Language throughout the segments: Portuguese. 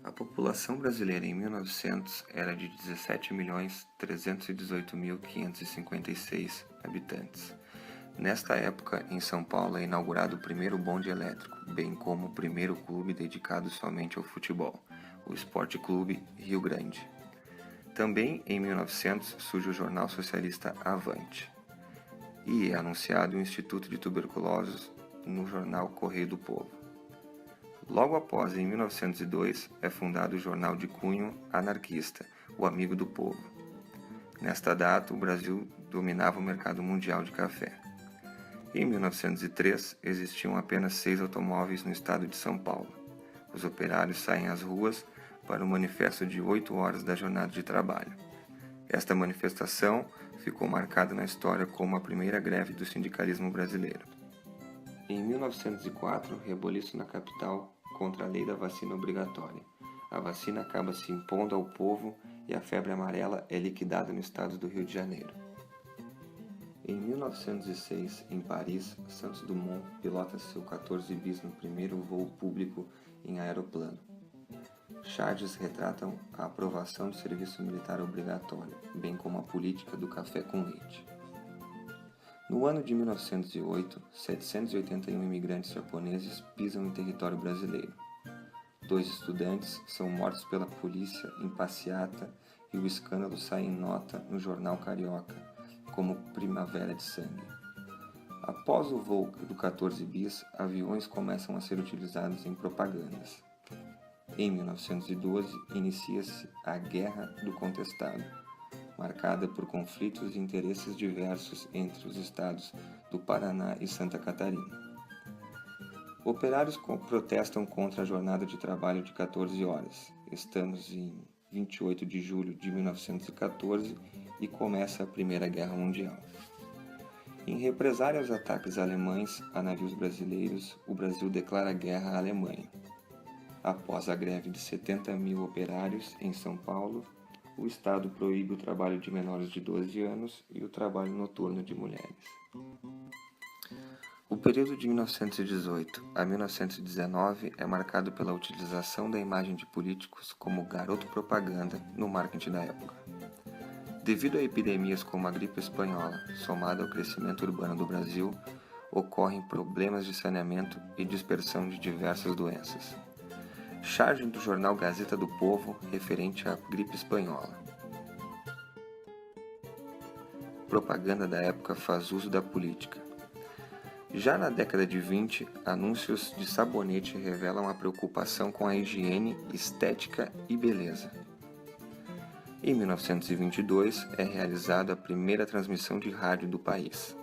A população brasileira em 1900 era de 17.318.556 habitantes. Nesta época, em São Paulo, é inaugurado o primeiro bonde elétrico, bem como o primeiro clube dedicado somente ao futebol, o Esporte Clube Rio Grande. Também, em 1900, surge o jornal socialista Avante e é anunciado o Instituto de Tuberculose no jornal Correio do Povo. Logo após, em 1902, é fundado o jornal de cunho anarquista, O Amigo do Povo. Nesta data, o Brasil dominava o mercado mundial de café. Em 1903, existiam apenas 6 automóveis no estado de São Paulo. Os operários saem às ruas para o manifesto de 8 horas da jornada de trabalho. Esta manifestação ficou marcada na história como a primeira greve do sindicalismo brasileiro. Em 1904, reboliço na capital contra a lei da vacina obrigatória. A vacina acaba se impondo ao povo e a febre amarela é liquidada no estado do Rio de Janeiro. Em 1906, em Paris, Santos Dumont pilota seu 14 bis no primeiro voo público em aeroplano. Charges retratam a aprovação do serviço militar obrigatório, bem como a política do café com leite. No ano de 1908, 781 imigrantes japoneses pisam em território brasileiro. 2 estudantes são mortos pela polícia em passeata e o escândalo sai em nota no jornal Carioca, como Primavera de Sangue. Após o voo do 14 bis, aviões começam a ser utilizados em propagandas. Em 1912, inicia-se a Guerra do Contestado, marcada por conflitos de interesses diversos entre os estados do Paraná e Santa Catarina. Operários protestam contra a jornada de trabalho de 14 horas. Estamos em 28 de julho de 1914 e começa a Primeira Guerra Mundial. Em represália aos ataques alemães a navios brasileiros, o Brasil declara guerra à Alemanha. Após a greve de 70 mil operários em São Paulo, o Estado proíbe o trabalho de menores de 12 anos e o trabalho noturno de mulheres. O período de 1918 a 1919 é marcado pela utilização da imagem de políticos como garoto propaganda no marketing da época. Devido a epidemias como a gripe espanhola, somada ao crescimento urbano do Brasil, ocorrem problemas de saneamento e dispersão de diversas doenças. Charge do jornal Gazeta do Povo referente à gripe espanhola. Propaganda da época faz uso da política. Já na década de 20, anúncios de sabonete revelam a preocupação com a higiene, estética e beleza. Em 1922, é realizada a primeira transmissão de rádio do país.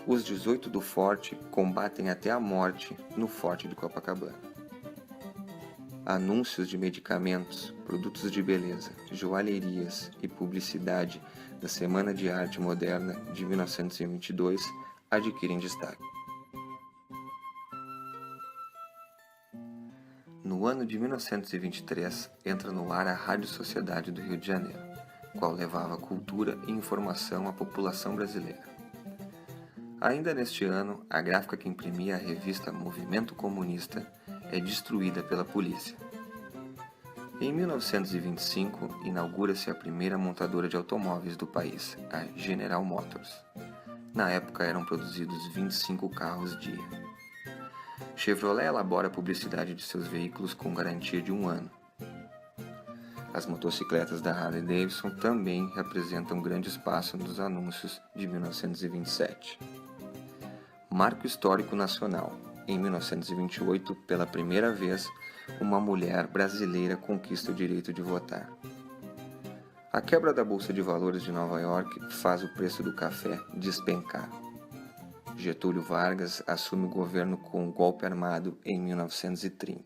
Os 18 do Forte combatem até a morte no Forte de Copacabana. Anúncios de medicamentos, produtos de beleza, joalherias e publicidade da Semana de Arte Moderna de 1922 adquirem destaque. No ano de 1923, entra no ar a Rádio Sociedade do Rio de Janeiro, qual levava cultura e informação à população brasileira. Ainda neste ano, a gráfica que imprimia a revista Movimento Comunista é destruída pela polícia. Em 1925, inaugura-se a primeira montadora de automóveis do país, a General Motors. Na época eram produzidos 25 carros dia. Chevrolet elabora a publicidade de seus veículos com garantia de 1 ano. As motocicletas da Harley Davidson também representam grande espaço nos anúncios de 1927. Marco Histórico Nacional. Em 1928, pela primeira vez, uma mulher brasileira conquista o direito de votar. A quebra da Bolsa de Valores de Nova York faz o preço do café despencar. Getúlio Vargas assume o governo com um golpe armado em 1930.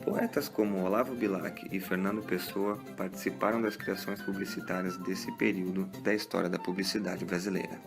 Poetas como Olavo Bilac e Fernando Pessoa participaram das criações publicitárias desse período da história da publicidade brasileira.